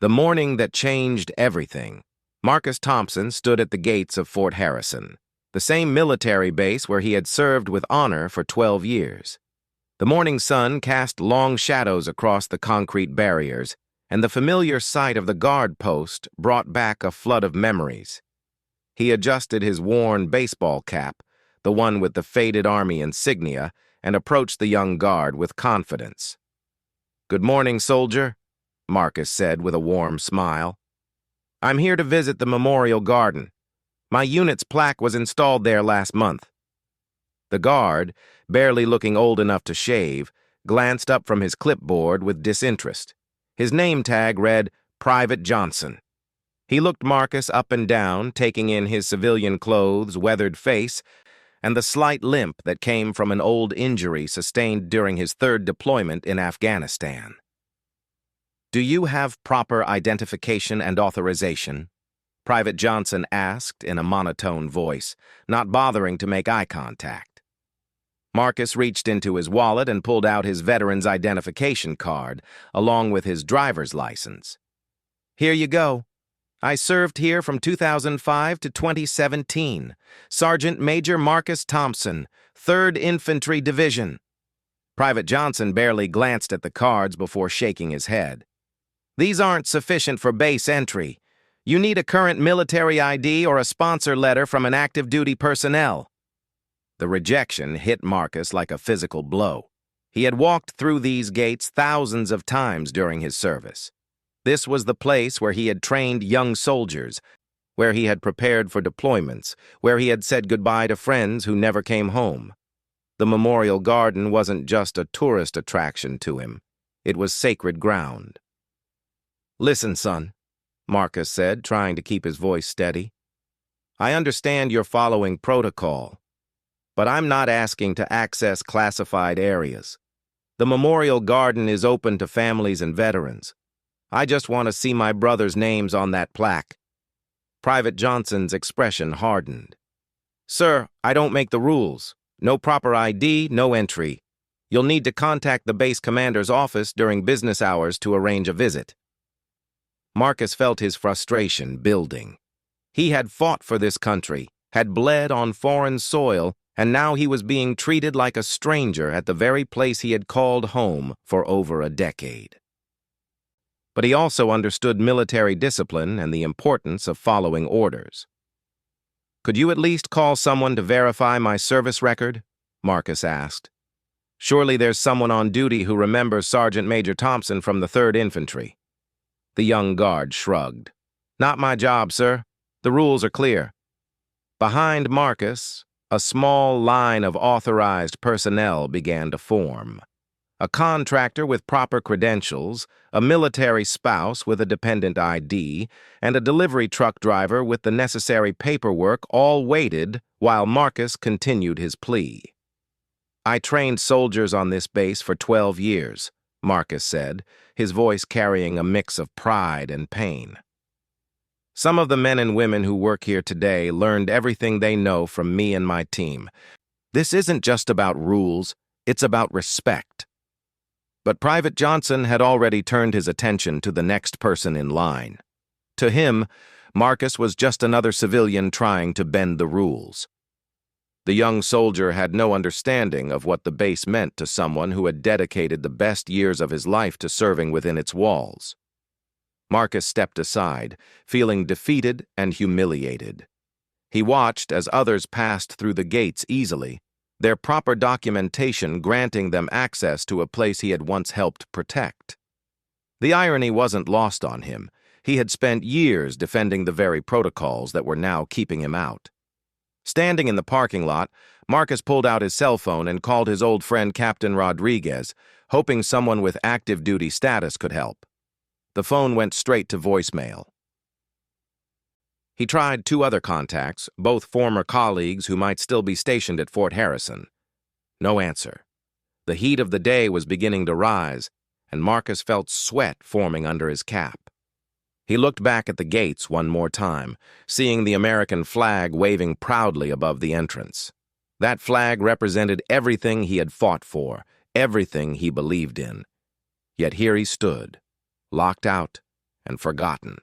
The morning that changed everything. Marcus Thompson stood at the gates of Fort Harrison, the same military base where he had served with honor for 12 years. The morning sun cast long shadows across the concrete barriers, and the familiar sight of the guard post brought back a flood of memories. He adjusted his worn baseball cap, the one with the faded Army insignia, and approached the young guard with confidence. "Good morning, soldier," Marcus said with a warm smile. "I'm here to visit the Memorial Garden. My unit's plaque was installed there last month." The guard, barely looking old enough to shave, glanced up from his clipboard with disinterest. His name tag read, Private Johnson. He looked Marcus up and down, taking in his civilian clothes, weathered face, and the slight limp that came from an old injury sustained during his third deployment in Afghanistan. "Do you have proper identification and authorization?" Private Johnson asked in a monotone voice, not bothering to make eye contact. Marcus reached into his wallet and pulled out his veteran's identification card, along with his driver's license. "Here you go. I served here from 2005 to 2017. Sergeant Major Marcus Thompson, 3rd Infantry Division." Private Johnson barely glanced at the cards before shaking his head. "These aren't sufficient for base entry. You need a current military ID or a sponsor letter from an active duty personnel." The rejection hit Marcus like a physical blow. He had walked through these gates thousands of times during his service. This was the place where he had trained young soldiers, where he had prepared for deployments, where he had said goodbye to friends who never came home. The Memorial Garden wasn't just a tourist attraction to him. It was sacred ground. "Listen, son," Marcus said, trying to keep his voice steady. "I understand you're following protocol, but I'm not asking to access classified areas. The Memorial Garden is open to families and veterans. I just want to see my brother's names on that plaque." Private Johnson's expression hardened. "Sir, I don't make the rules. No proper ID, no entry. You'll need to contact the base commander's office during business hours to arrange a visit." Marcus felt his frustration building. He had fought for this country, had bled on foreign soil, and now he was being treated like a stranger at the very place he had called home for over a decade. But he also understood military discipline and the importance of following orders. "Could you at least call someone to verify my service record?" Marcus asked. "Surely there's someone on duty who remembers Sergeant Major Thompson from the 3rd Infantry." The young guard shrugged. "Not my job, sir. The rules are clear." Behind Marcus, a small line of authorized personnel began to form. A contractor with proper credentials, a military spouse with a dependent ID, and a delivery truck driver with the necessary paperwork all waited while Marcus continued his plea. "I trained soldiers on this base for 12 years, Marcus said, his voice carrying a mix of pride and pain. "Some of the men and women who work here today learned everything they know from me and my team. This isn't just about rules, it's about respect." But Private Johnson had already turned his attention to the next person in line. To him, Marcus was just another civilian trying to bend the rules. The young soldier had no understanding of what the base meant to someone who had dedicated the best years of his life to serving within its walls. Marcus stepped aside, feeling defeated and humiliated. He watched as others passed through the gates easily, their proper documentation granting them access to a place he had once helped protect. The irony wasn't lost on him. He had spent years defending the very protocols that were now keeping him out. Standing in the parking lot, Marcus pulled out his cell phone and called his old friend Captain Rodriguez, hoping someone with active duty status could help. The phone went straight to voicemail. He tried 2 other contacts, both former colleagues who might still be stationed at Fort Harrison. No answer. The heat of the day was beginning to rise, and Marcus felt sweat forming under his cap. He looked back at the gates one more time, seeing the American flag waving proudly above the entrance. That flag represented everything he had fought for, everything he believed in. Yet here he stood, locked out, and forgotten.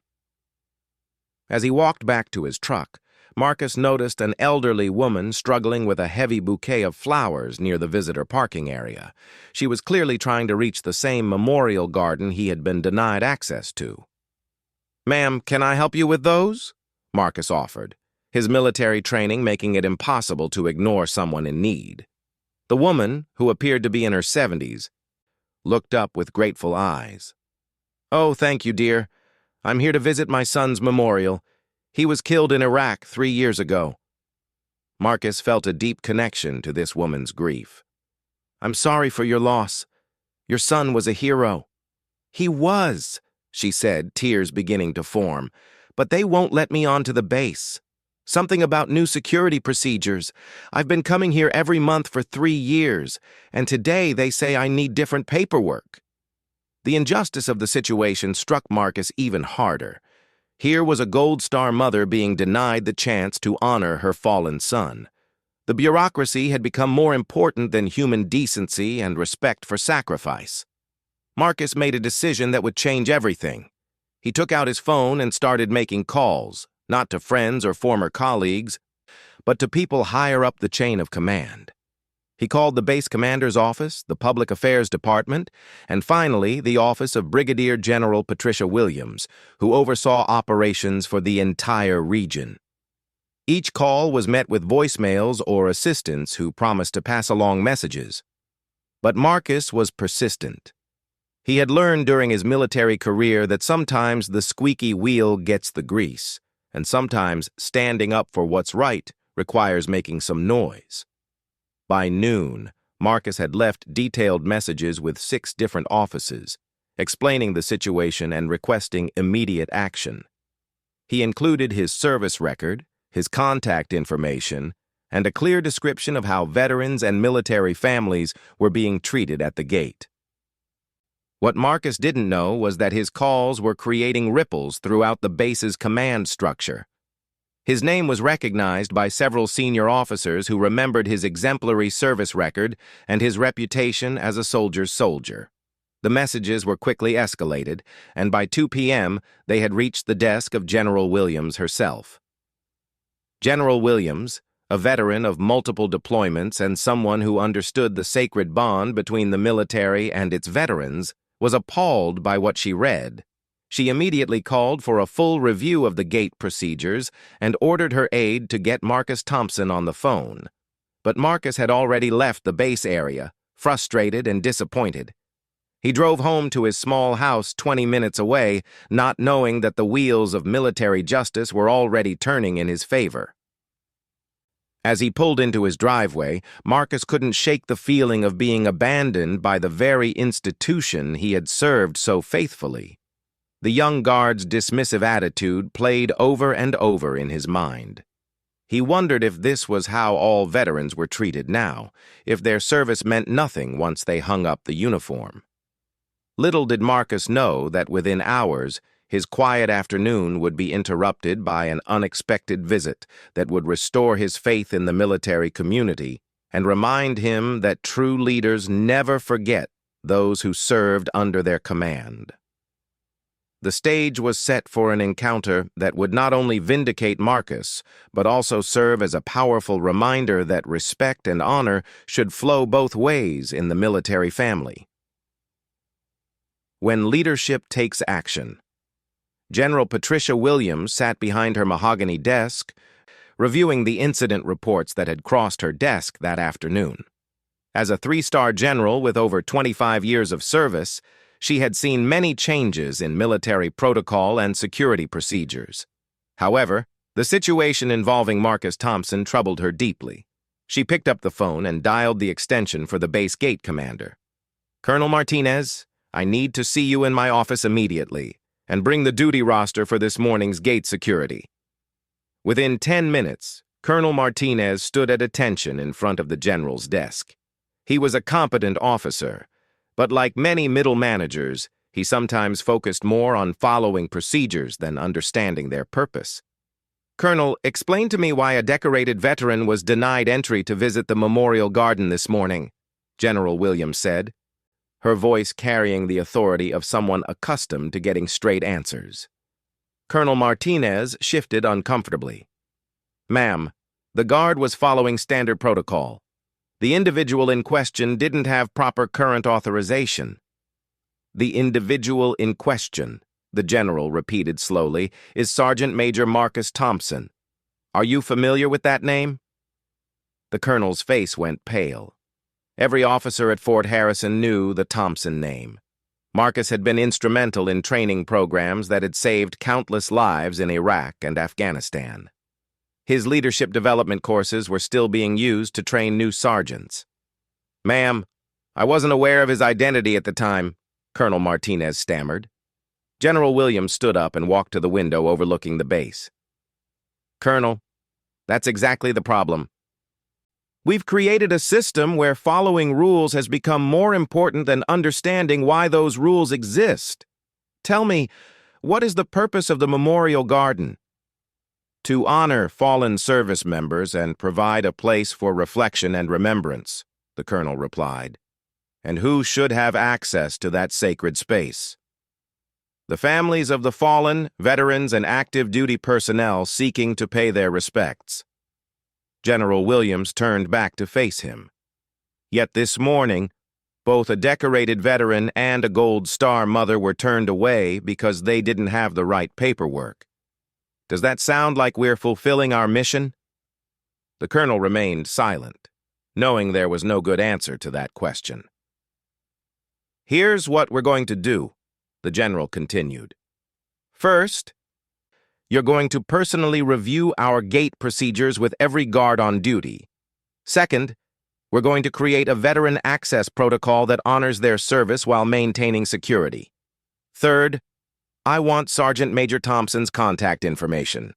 As he walked back to his truck, Marcus noticed an elderly woman struggling with a heavy bouquet of flowers near the visitor parking area. She was clearly trying to reach the same memorial garden he had been denied access to. "Ma'am, can I help you with those?" Marcus offered, his military training making it impossible to ignore someone in need. The woman, who appeared to be in her 70s, looked up with grateful eyes. "Oh, thank you, dear. I'm here to visit my son's memorial. He was killed in Iraq 3 years ago." Marcus felt a deep connection to this woman's grief. "I'm sorry for your loss. Your son was a hero." "He was," she said, tears beginning to form. "But they won't let me onto the base. Something about new security procedures. I've been coming here every month for 3 years, and today they say I need different paperwork." The injustice of the situation struck Marcus even harder. Here was a Gold Star mother being denied the chance to honor her fallen son. The bureaucracy had become more important than human decency and respect for sacrifice. Marcus made a decision that would change everything. He took out his phone and started making calls, not to friends or former colleagues, but to people higher up the chain of command. He called the base commander's office, the public affairs department, and finally the office of Brigadier General Patricia Williams, who oversaw operations for the entire region. Each call was met with voicemails or assistants who promised to pass along messages. But Marcus was persistent. He had learned during his military career that sometimes the squeaky wheel gets the grease, and sometimes standing up for what's right requires making some noise. By noon, Marcus had left detailed messages with 6 different offices, explaining the situation and requesting immediate action. He included his service record, his contact information, and a clear description of how veterans and military families were being treated at the gate. What Marcus didn't know was that his calls were creating ripples throughout the base's command structure. His name was recognized by several senior officers who remembered his exemplary service record and his reputation as a soldier's soldier. The messages were quickly escalated, and by 2 p.m. they had reached the desk of General Williams herself. General Williams, a veteran of multiple deployments and someone who understood the sacred bond between the military and its veterans, was appalled by what she read. She immediately called for a full review of the gate procedures and ordered her aide to get Marcus Thompson on the phone. But Marcus had already left the base area, frustrated and disappointed. He drove home to his small house 20 minutes away, not knowing that the wheels of military justice were already turning in his favor. As he pulled into his driveway, Marcus couldn't shake the feeling of being abandoned by the very institution he had served so faithfully. The young guard's dismissive attitude played over and over in his mind. He wondered if this was how all veterans were treated now, if their service meant nothing once they hung up the uniform. Little did Marcus know that within hours, his quiet afternoon would be interrupted by an unexpected visit that would restore his faith in the military community and remind him that true leaders never forget those who served under their command. The stage was set for an encounter that would not only vindicate Marcus, but also serve as a powerful reminder that respect and honor should flow both ways in the military family. When leadership takes action. General Patricia Williams sat behind her mahogany desk, reviewing the incident reports that had crossed her desk that afternoon. As a 3-star general with over 25 years of service, she had seen many changes in military protocol and security procedures. However, the situation involving Marcus Thompson troubled her deeply. She picked up the phone and dialed the extension for the base gate commander. "Colonel Martinez, I need to see you in my office immediately, and bring the duty roster for this morning's gate security." Within 10 minutes, Colonel Martinez stood at attention in front of the general's desk. He was a competent officer, but like many middle managers, he sometimes focused more on following procedures than understanding their purpose. "Colonel, explain to me why a decorated veteran was denied entry to visit the memorial garden this morning," General Williams said. her voice carrying the authority of someone accustomed to getting straight answers. Colonel Martinez shifted uncomfortably. "Ma'am, the guard was following standard protocol. The individual in question didn't have proper current authorization." "The individual in question," the general repeated slowly, "is Sergeant Major Marcus Thompson. Are you familiar with that name?" The colonel's face went pale. Every officer at Fort Harrison knew the Thompson name. Marcus had been instrumental in training programs that had saved countless lives in Iraq and Afghanistan. His leadership development courses were still being used to train new sergeants. "Ma'am, I wasn't aware of his identity at the time," Colonel Martinez stammered. General Williams stood up and walked to the window overlooking the base. "Colonel, that's exactly the problem. We've created a system where following rules has become more important than understanding why those rules exist. Tell me, what is the purpose of the Memorial Garden?" "To honor fallen service members and provide a place for reflection and remembrance," the colonel replied. "And who should have access to that sacred space?" "The families of the fallen, veterans, and active duty personnel seeking to pay their respects." General Williams turned back to face him. "Yet this morning, both a decorated veteran and a Gold Star mother were turned away because they didn't have the right paperwork. Does that sound like we're fulfilling our mission?" The colonel remained silent, knowing there was no good answer to that question. "Here's what we're going to do," the general continued. "First, you're going to personally review our gate procedures with every guard on duty. Second, we're going to create a veteran access protocol that honors their service while maintaining security. Third, I want Sergeant Major Thompson's contact information."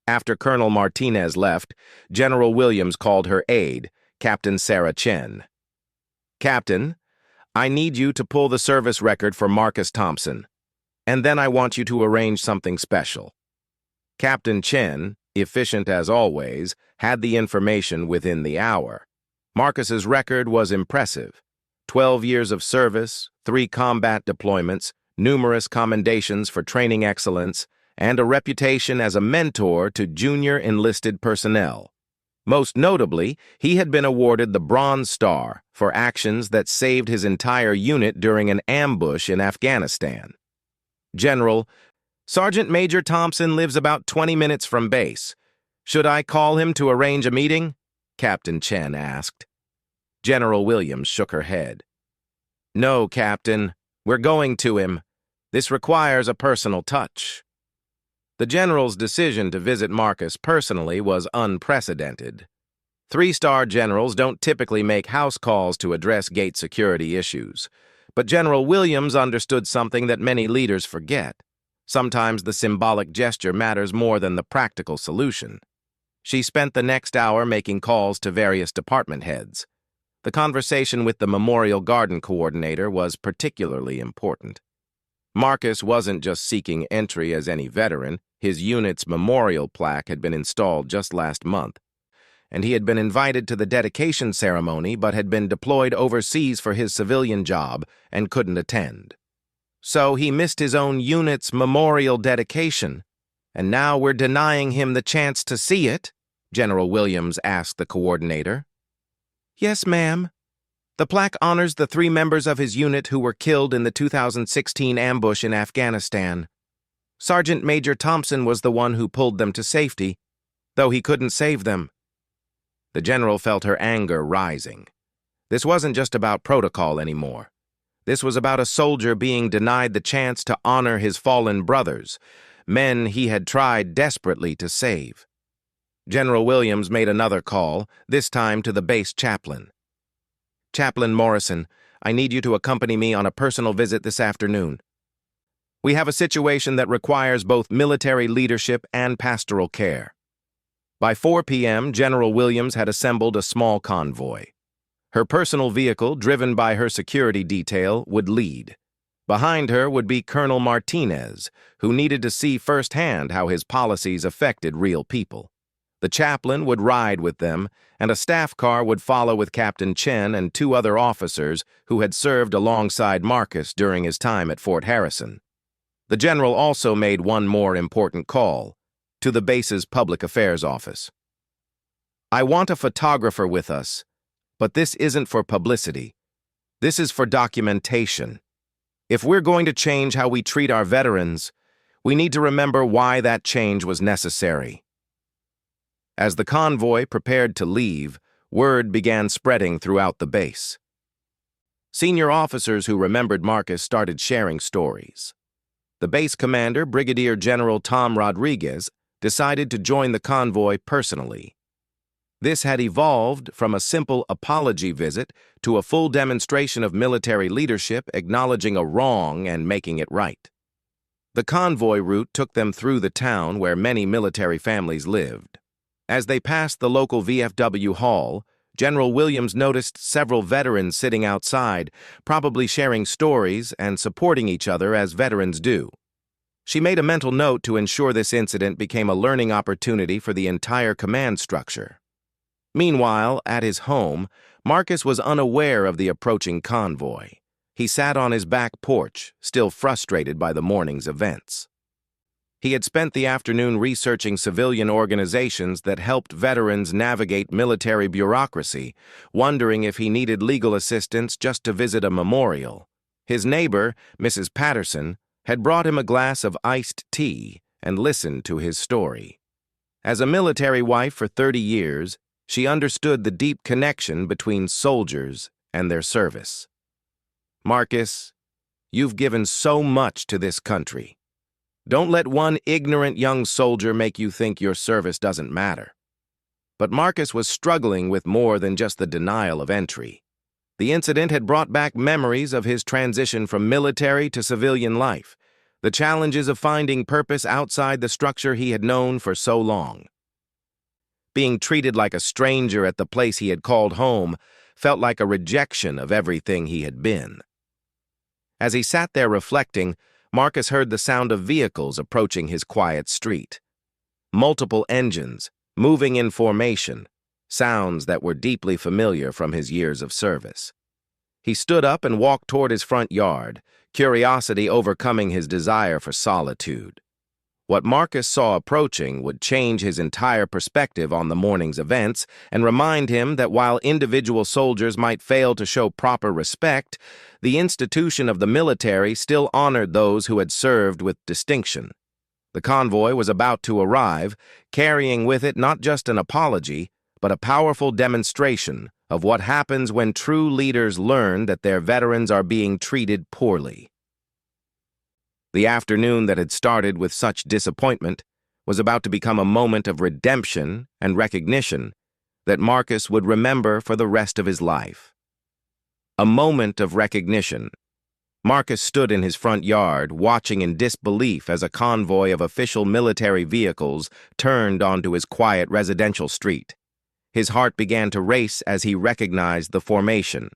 After Colonel Martinez left, General Williams called her aide, Captain Sarah Chen. "Captain, I need you to pull the service record for Marcus Thompson, and then I want you to arrange something special." Captain Chen, efficient as always, had the information within the hour. Marcus's record was impressive. 12 years of service, 3 combat deployments, numerous commendations for training excellence, and a reputation as a mentor to junior enlisted personnel. Most notably, he had been awarded the Bronze Star for actions that saved his entire unit during an ambush in Afghanistan. "General, Sergeant Major Thompson lives about 20 minutes from base. Should I call him to arrange a meeting?" Captain Chen asked. General Williams shook her head. "No, Captain. We're going to him. This requires a personal touch." The general's decision to visit Marcus personally was unprecedented. 3-star generals don't typically make house calls to address gate security issues. But General Williams understood something that many leaders forget. Sometimes the symbolic gesture matters more than the practical solution. She spent the next hour making calls to various department heads. The conversation with the Memorial Garden coordinator was particularly important. Marcus wasn't just seeking entry as any veteran. His unit's memorial plaque had been installed just last month, and he had been invited to the dedication ceremony but had been deployed overseas for his civilian job and couldn't attend. So he missed his own unit's memorial dedication, and now we're denying him the chance to see it, General Williams asked the coordinator. "Yes, ma'am. The plaque honors the 3 members of his unit who were killed in the 2016 ambush in Afghanistan. Sergeant Major Thompson was the one who pulled them to safety, though he couldn't save them." The general felt her anger rising. This wasn't just about protocol anymore. This was about a soldier being denied the chance to honor his fallen brothers, men he had tried desperately to save. General Williams made another call, this time to the base chaplain. "Chaplain Morrison, I need you to accompany me on a personal visit this afternoon. We have a situation that requires both military leadership and pastoral care." By 4 p.m., General Williams had assembled a small convoy. Her personal vehicle, driven by her security detail, would lead. Behind her would be Colonel Martinez, who needed to see firsthand how his policies affected real people. The chaplain would ride with them, and a staff car would follow with Captain Chen and two other officers who had served alongside Marcus during his time at Fort Harrison. The general also made one more important call, to the base's public affairs office. "I want a photographer with us, but this isn't for publicity. This is for documentation. If we're going to change how we treat our veterans, we need to remember why that change was necessary." As the convoy prepared to leave, word began spreading throughout the base. Senior officers who remembered Marcus started sharing stories. The base commander, Brigadier General Tom Rodriguez, decided to join the convoy personally. This had evolved from a simple apology visit to a full demonstration of military leadership acknowledging a wrong and making it right. The convoy route took them through the town where many military families lived. As they passed the local VFW hall, General Williams noticed several veterans sitting outside, probably sharing stories and supporting each other as veterans do. She made a mental note to ensure this incident became a learning opportunity for the entire command structure. Meanwhile, at his home, Marcus was unaware of the approaching convoy. He sat on his back porch, still frustrated by the morning's events. He had spent the afternoon researching civilian organizations that helped veterans navigate military bureaucracy, wondering if he needed legal assistance just to visit a memorial. His neighbor, Mrs. Patterson, had brought him a glass of iced tea and listened to his story. As a military wife for 30 years, she understood the deep connection between soldiers and their service. "Marcus, you've given so much to this country. Don't let one ignorant young soldier make you think your service doesn't matter." But Marcus was struggling with more than just the denial of entry. The incident had brought back memories of his transition from military to civilian life, the challenges of finding purpose outside the structure he had known for so long. Being treated like a stranger at the place he had called home felt like a rejection of everything he had been. As he sat there reflecting, Marcus heard the sound of vehicles approaching his quiet street. Multiple engines, moving in formation, sounds that were deeply familiar from his years of service. He stood up and walked toward his front yard, curiosity overcoming his desire for solitude. What Marcus saw approaching would change his entire perspective on the morning's events and remind him that while individual soldiers might fail to show proper respect, the institution of the military still honored those who had served with distinction. The convoy was about to arrive, carrying with it not just an apology, but a powerful demonstration of what happens when true leaders learn that their veterans are being treated poorly. The afternoon that had started with such disappointment was about to become a moment of redemption and recognition that Marcus would remember for the rest of his life. A moment of recognition. Marcus stood in his front yard, watching in disbelief as a convoy of official military vehicles turned onto his quiet residential street. His heart began to race as he recognized the formation.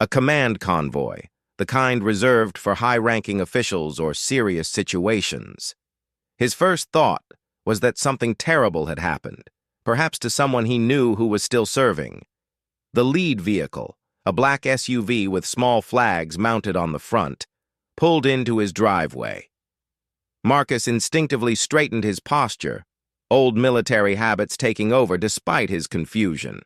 A command convoy, the kind reserved for high-ranking officials or serious situations. His first thought was that something terrible had happened, perhaps to someone he knew who was still serving. The lead vehicle, a black SUV with small flags mounted on the front, pulled into his driveway. Marcus instinctively straightened his posture, old military habits taking over despite his confusion.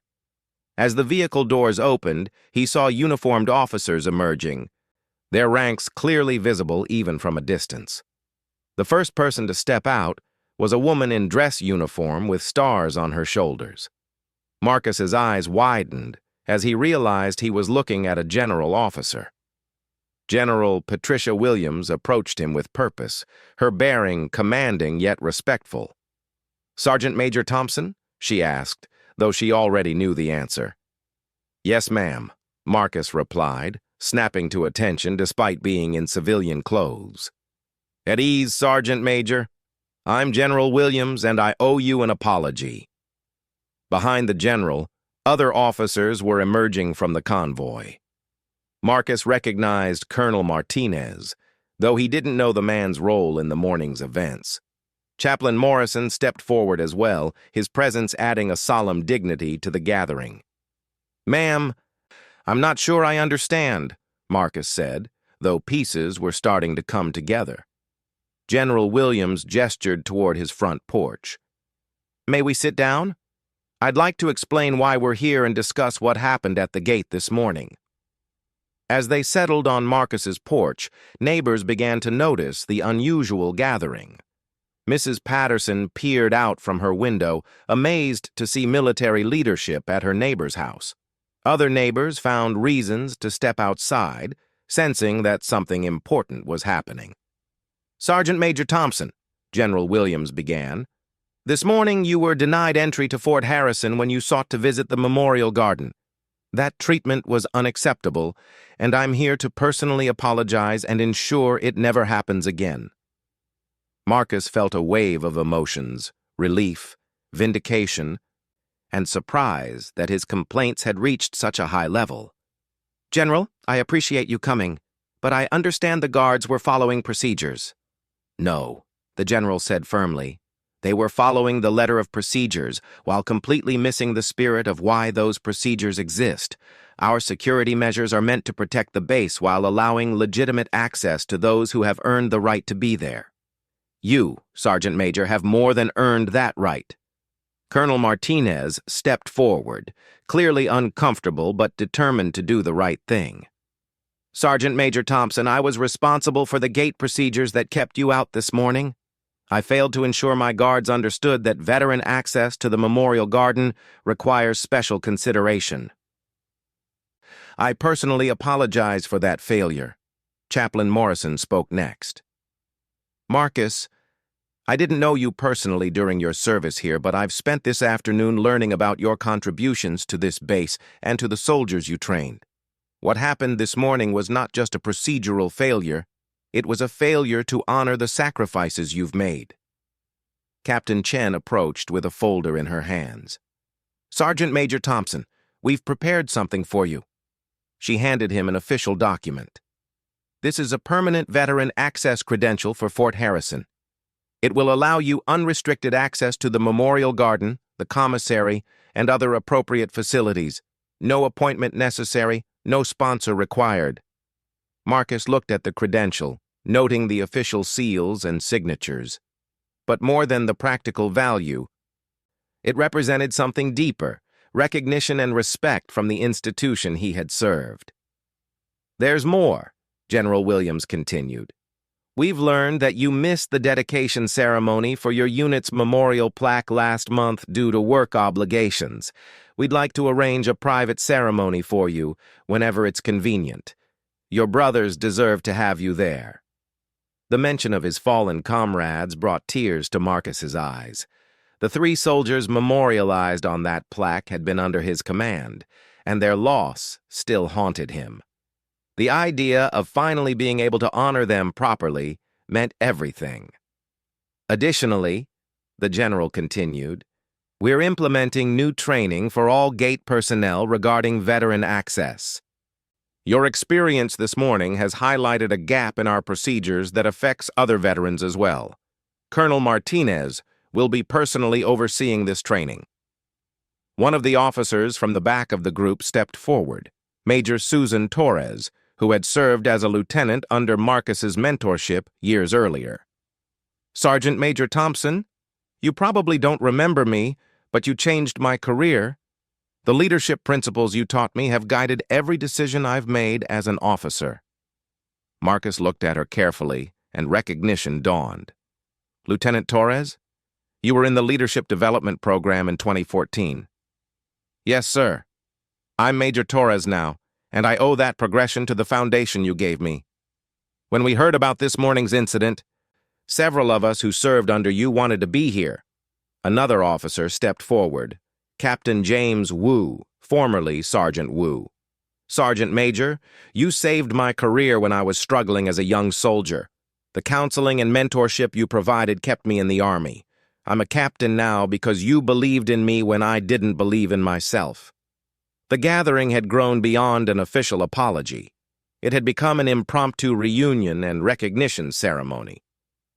As the vehicle doors opened, he saw uniformed officers emerging, their ranks clearly visible even from a distance. The first person to step out was a woman in dress uniform with stars on her shoulders. Marcus's eyes widened as he realized he was looking at a general officer. General Patricia Williams approached him with purpose, her bearing commanding yet respectful. "Sergeant Major Thompson?" she asked, though she already knew the answer. "Yes, ma'am," Marcus replied, snapping to attention despite being in civilian clothes. "At ease, Sergeant Major. I'm General Williams, and I owe you an apology." Behind the general, other officers were emerging from the convoy. Marcus recognized Colonel Martinez, though he didn't know the man's role in the morning's events. Chaplain Morrison stepped forward as well, his presence adding a solemn dignity to the gathering. "Ma'am, I'm not sure I understand," Marcus said, though pieces were starting to come together. General Williams gestured toward his front porch. "May we sit down? I'd like to explain why we're here and discuss what happened at the gate this morning." As they settled on Marcus's porch, neighbors began to notice the unusual gathering. Mrs. Patterson peered out from her window, amazed to see military leadership at her neighbor's house. Other neighbors found reasons to step outside, sensing that something important was happening. "Sergeant Major Thompson," General Williams began, "this morning you were denied entry to Fort Harrison when you sought to visit the Memorial Garden. That treatment was unacceptable, and I'm here to personally apologize and ensure it never happens again." Marcus felt a wave of emotions, relief, vindication, and surprise that his complaints had reached such a high level. "General, I appreciate you coming, but I understand the guards were following procedures." "No," the general said firmly. "They were following the letter of procedures while completely missing the spirit of why those procedures exist. Our security measures are meant to protect the base while allowing legitimate access to those who have earned the right to be there. You, Sergeant Major, have more than earned that right." Colonel Martinez stepped forward, clearly uncomfortable but determined to do the right thing. "Sergeant Major Thompson, I was responsible for the gate procedures that kept you out this morning. I failed to ensure my guards understood that veteran access to the Memorial Garden requires special consideration. I personally apologize for that failure." Chaplain Morrison spoke next. "Marcus, I didn't know you personally during your service here, but I've spent this afternoon learning about your contributions to this base and to the soldiers you trained. What happened this morning was not just a procedural failure, it was a failure to honor the sacrifices you've made." Captain Chen approached with a folder in her hands. "Sergeant Major Thompson, we've prepared something for you." She handed him an official document. "This is a permanent veteran access credential for Fort Harrison. It will allow you unrestricted access to the Memorial Garden, the commissary, and other appropriate facilities. No appointment necessary, no sponsor required." Marcus looked at the credential, noting the official seals and signatures. But more than the practical value, it represented something deeper, recognition and respect from the institution he had served. "There's more," General Williams continued. "We've learned that you missed the dedication ceremony for your unit's memorial plaque last month due to work obligations. We'd like to arrange a private ceremony for you whenever it's convenient. Your brothers deserve to have you there." The mention of his fallen comrades brought tears to Marcus's eyes. The 3 soldiers memorialized on that plaque had been under his command, and their loss still haunted him. The idea of finally being able to honor them properly meant everything. "Additionally," the general continued, "we're implementing new training for all gate personnel regarding veteran access. Your experience this morning has highlighted a gap in our procedures that affects other veterans as well. Colonel Martinez will be personally overseeing this training." One of the officers from the back of the group stepped forward, Major Susan Torres, who had served as a lieutenant under Marcus's mentorship years earlier. "Sergeant Major Thompson, you probably don't remember me, but you changed my career. The leadership principles you taught me have guided every decision I've made as an officer." Marcus looked at her carefully, and recognition dawned. "Lieutenant Torres, you were in the Leadership Development Program in 2014. "Yes, sir. I'm Major Torres now, and I owe that progression to the foundation you gave me. When we heard about this morning's incident, several of us who served under you wanted to be here." Another officer stepped forward, Captain James Wu, formerly Sergeant Wu. "Sergeant Major, you saved my career when I was struggling as a young soldier. The counseling and mentorship you provided kept me in the Army. I'm a captain now because you believed in me when I didn't believe in myself." The gathering had grown beyond an official apology. It had become an impromptu reunion and recognition ceremony.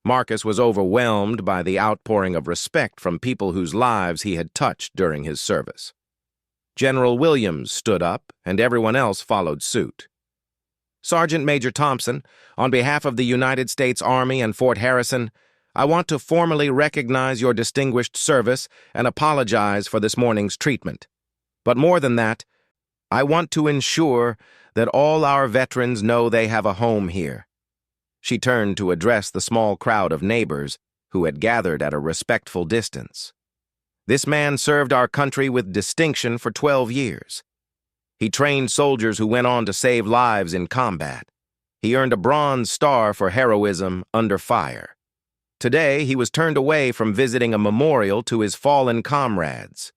Marcus was overwhelmed by the outpouring of respect from people whose lives he had touched during his service. General Williams stood up, and everyone else followed suit. Sergeant Major Thompson, on behalf of the United States Army and Fort Harrison, I want to formally recognize your distinguished service and apologize for this morning's treatment. But more than that, I want to ensure that all our veterans know they have a home here. She turned to address the small crowd of neighbors who had gathered at a respectful distance. This man served our country with distinction for 12 years. He trained soldiers who went on to save lives in combat. He earned a Bronze Star for heroism under fire. Today, he was turned away from visiting a memorial to his fallen comrades.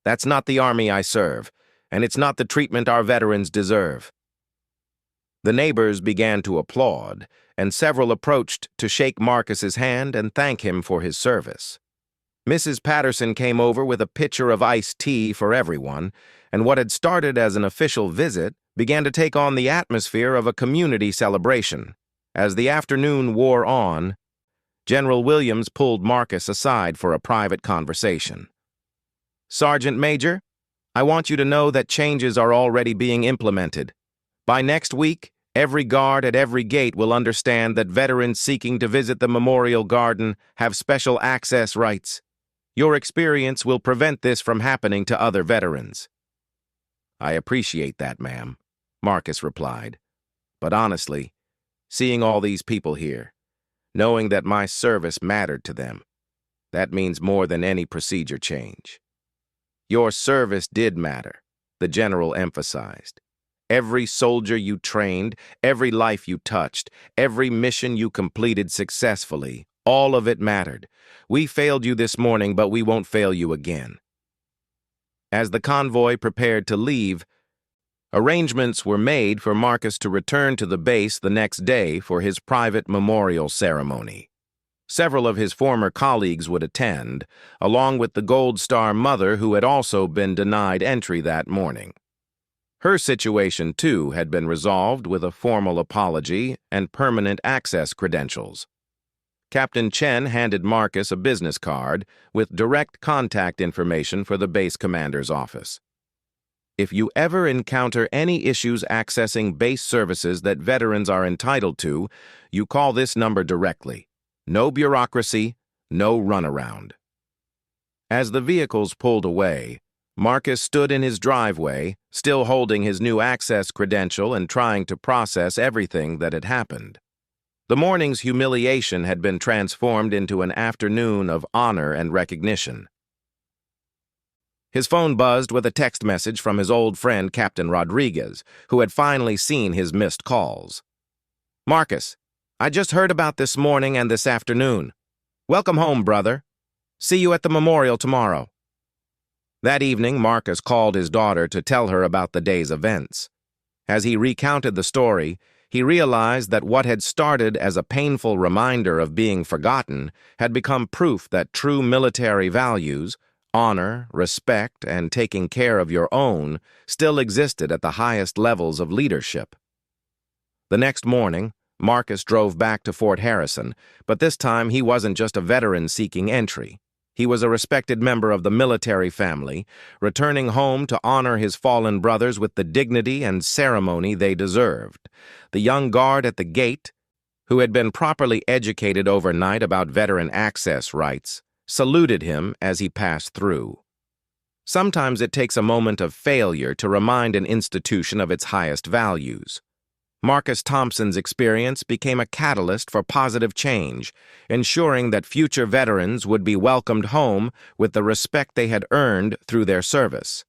That's not the Army I serve, and it's not the treatment our veterans deserve. The neighbors began to applaud, and several approached to shake Marcus's hand and thank him for his service. Mrs. Patterson came over with a pitcher of iced tea for everyone, and what had started as an official visit began to take on the atmosphere of a community celebration. As the afternoon wore on, General Williams pulled Marcus aside for a private conversation. "Sergeant Major, I want you to know that changes are already being implemented. By next week, every guard at every gate will understand that veterans seeking to visit the Memorial Garden have special access rights. Your experience will prevent this from happening to other veterans." "I appreciate that, ma'am," Marcus replied. "But honestly, seeing all these people here, knowing that my service mattered to them, that means more than any procedure change." "Your service did matter," the general emphasized. "Every soldier you trained, every life you touched, every mission you completed successfully, all of it mattered. We failed you this morning, but we won't fail you again." As the convoy prepared to leave, arrangements were made for Marcus to return to the base the next day for his private memorial ceremony. Several of his former colleagues would attend, along with the Gold Star mother who had also been denied entry that morning. Her situation, too, had been resolved with a formal apology and permanent access credentials. Captain Chen handed Marcus a business card with direct contact information for the base commander's office. "If you ever encounter any issues accessing base services that veterans are entitled to, you call this number directly. No bureaucracy, no runaround." As the vehicles pulled away, Marcus stood in his driveway, still holding his new access credential and trying to process everything that had happened. The morning's humiliation had been transformed into an afternoon of honor and recognition. His phone buzzed with a text message from his old friend Captain Rodriguez, who had finally seen his missed calls. "Marcus, I just heard about this morning and this afternoon. Welcome home, brother. See you at the memorial tomorrow." That evening, Marcus called his daughter to tell her about the day's events. As he recounted the story, he realized that what had started as a painful reminder of being forgotten had become proof that true military values, honor, respect, and taking care of your own, still existed at the highest levels of leadership. The next morning, Marcus drove back to Fort Harrison, but this time he wasn't just a veteran seeking entry. He was a respected member of the military family, returning home to honor his fallen brothers with the dignity and ceremony they deserved. The young guard at the gate, who had been properly educated overnight about veteran access rights, saluted him as he passed through. Sometimes it takes a moment of failure to remind an institution of its highest values. Marcus Thompson's experience became a catalyst for positive change, ensuring that future veterans would be welcomed home with the respect they had earned through their service.